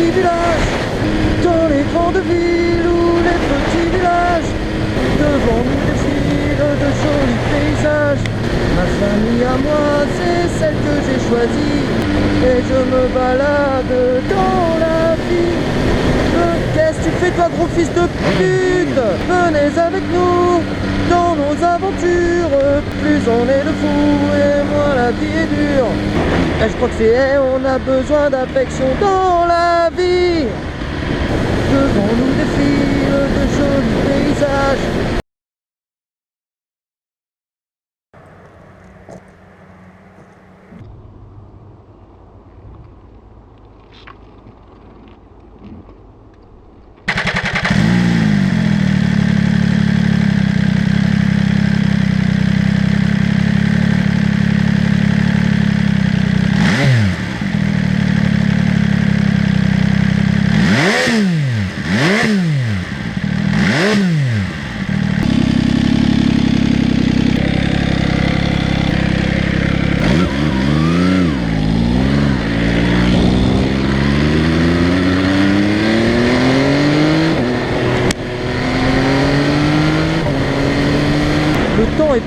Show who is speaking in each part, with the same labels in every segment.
Speaker 1: petits villages, dans les grandes villes ou les petits villages, devant nous défilent de jolis paysages. Ma famille à moi, c'est celle que j'ai choisie, et je me balade dans la vie. Qu'est-ce que tu fais toi, gros fils de pute? Venez avec nous dans nos aventures, plus on est de fous et moins la vie est dure. Et je crois que c'est on a besoin d'affection dans la vie. Devant nous défilent de jolis paysages.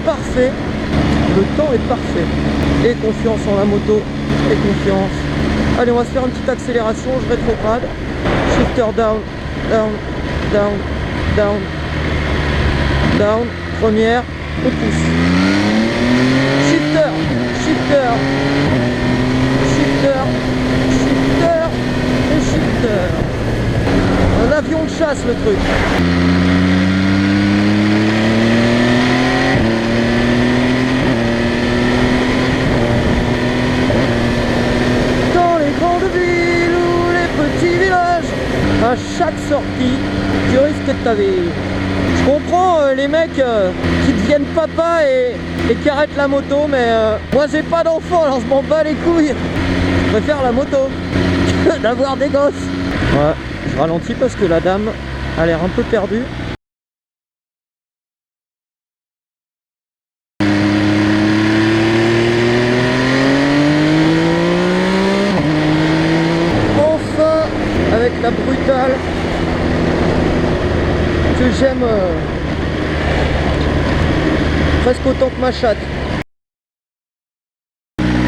Speaker 1: Parfait, le temps est parfait. Et confiance en la moto, et confiance. Allez, on va se faire une petite accélération, je rétrograde. Shifter down, down, down, down, down. Première, on pousse. Shifter, shifter, shifter, shifter et shifter. Un avion de chasse le truc. À chaque sortie, tu risques de ta vie. Je comprends les mecs qui deviennent papa et qui arrêtent la moto, mais moi j'ai pas d'enfant, alors je m'en bats les couilles. Je préfère la moto que d'avoir des gosses. Ouais, je ralentis parce que la dame a l'air un peu perdue. La brutale que j'aime presque autant que ma chatte.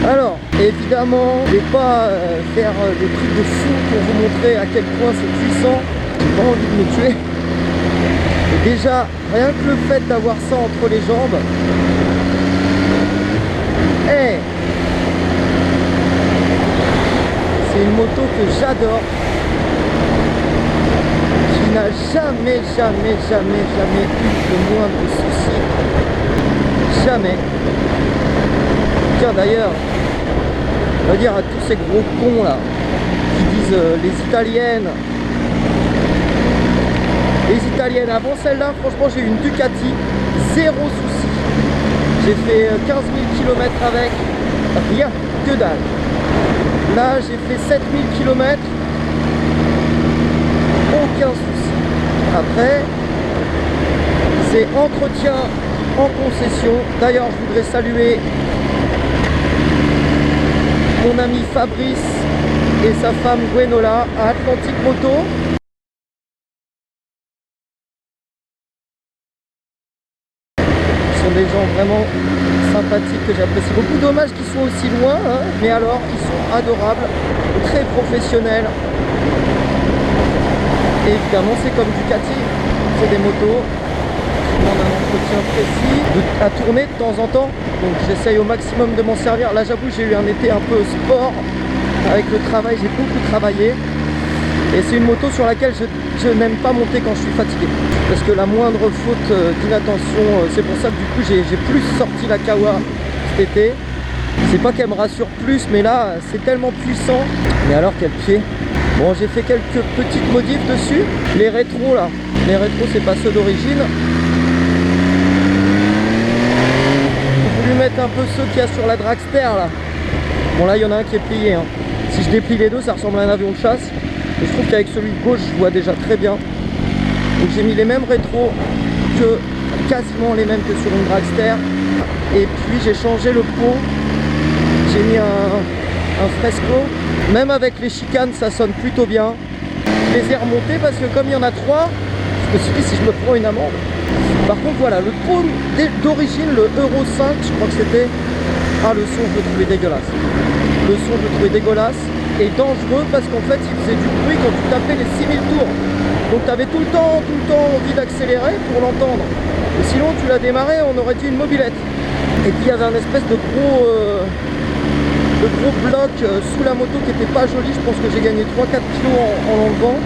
Speaker 1: Alors évidemment je vais pas faire des trucs de fou pour vous montrer à quel point c'est puissant. J'ai pas envie de me tuer. Et déjà rien que le fait d'avoir ça entre les jambes, hey, c'est une moto que j'adore, n'a jamais eu le moindre souci. Jamais. Tiens d'ailleurs, on va dire à tous ces gros cons là qui disent les italiennes. Les italiennes, avant celle-là, franchement j'ai eu une Ducati, zéro souci. J'ai fait 15 000 km avec, rien, que dalle. Là j'ai fait 7 000 km, aucun souci. Après, c'est entretien en concession. D'ailleurs, je voudrais saluer mon ami Fabrice et sa femme Gwenola à Atlantic Moto. Ils sont des gens vraiment sympathiques que j'apprécie beaucoup. Dommage qu'ils soient aussi loin, hein, mais alors ils sont adorables, très professionnels. Et évidemment c'est comme Ducati, c'est des motos qui demandent un entretien précis, à tourner de temps en temps, donc j'essaye au maximum de m'en servir. Là j'avoue j'ai eu un été un peu sport, avec le travail j'ai beaucoup travaillé, et c'est une moto sur laquelle je n'aime pas monter quand je suis fatigué, parce que la moindre faute d'inattention, c'est pour ça que du coup j'ai plus sorti la Kawa cet été. C'est pas qu'elle me rassure plus, mais là c'est tellement puissant. Mais alors quel pied! Bon, j'ai fait quelques petites modifs dessus. Les rétros là, les rétros c'est pas ceux d'origine. J'ai voulu mettre un peu ceux qu'il y a sur la Dragster là. Bon là il y en a un qui est plié, hein. Si je déplie les deux ça ressemble à un avion de chasse. Et je trouve qu'avec celui de gauche je vois déjà très bien. Donc j'ai mis les mêmes rétros que quasiment les mêmes que sur une Dragster. Et puis j'ai changé le pot. J'ai mis un un Fresco. Même avec les chicanes, ça sonne plutôt bien. Je les ai remontés parce que comme il y en a 3, je me suis dit si je me prends une amende. Par contre voilà, le pot d'origine, le Euro 5, je crois que c'était... Ah, le son je le trouvais dégueulasse. Le son je le trouvais dégueulasse et dangereux parce qu'en fait il faisait du bruit quand tu tapais les 6000 tours. Donc tu avais tout le temps envie d'accélérer pour l'entendre. Et sinon tu l'as démarré, on aurait dit une mobilette. Et puis il y avait un espèce de gros bloc sous la moto qui était pas joli. Je pense que j'ai gagné 3-4 kg en l'enlevant.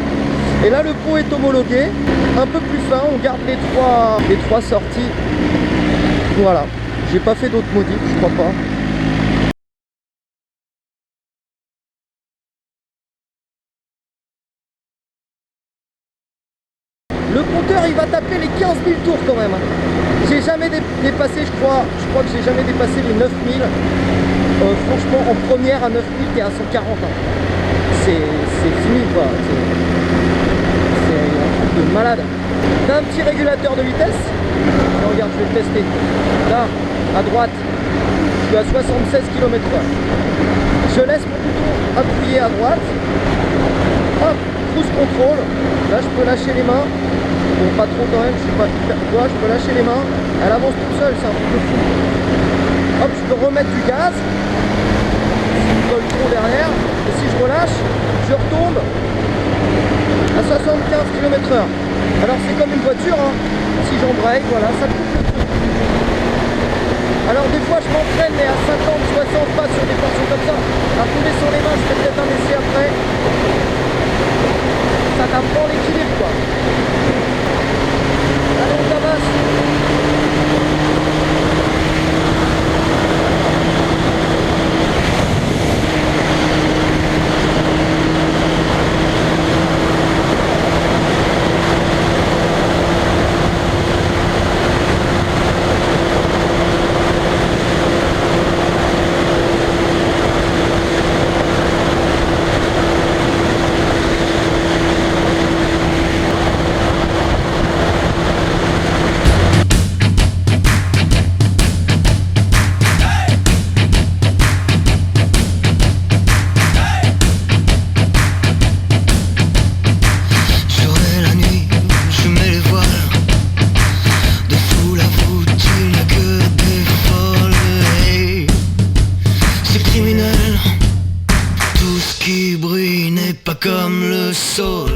Speaker 1: Et là le pot est homologué, un peu plus fin, on garde les trois sorties. Voilà, j'ai pas fait d'autres modifs, je crois pas. Le compteur il va taper les 15 000 tours quand même. J'ai jamais dépassé, je crois que j'ai jamais dépassé les 9000. Franchement en première à 9000 t'es à 140. Hein. C'est fini quoi. C'est un truc de malade. T'as un petit régulateur de vitesse. Regarde, je vais le tester. Là, à droite, je suis à 76 km/h. Je laisse mon bouton appuyé à droite. Hop, cruise control. Là, je peux lâcher les mains. Bon, pas trop quand même, je suis pas hyper quoi. Je peux lâcher les mains. Elle avance toute seule, c'est un truc de fou. Hop, je peux remettre du gaz. Si je colle trop derrière. Et si je relâche, je retombe à 75 km/h. Alors c'est comme une voiture, hein. Si j'embraye, voilà, ça coupe le truc. Alors des fois je m'entraîne mais à 50, 60 pas sur des portions comme ça. À rouler sur les mains, je fais peut-être un essai après. Ça t'apprend l'équilibre quoi. Allez, on tabasse.
Speaker 2: Comme le sol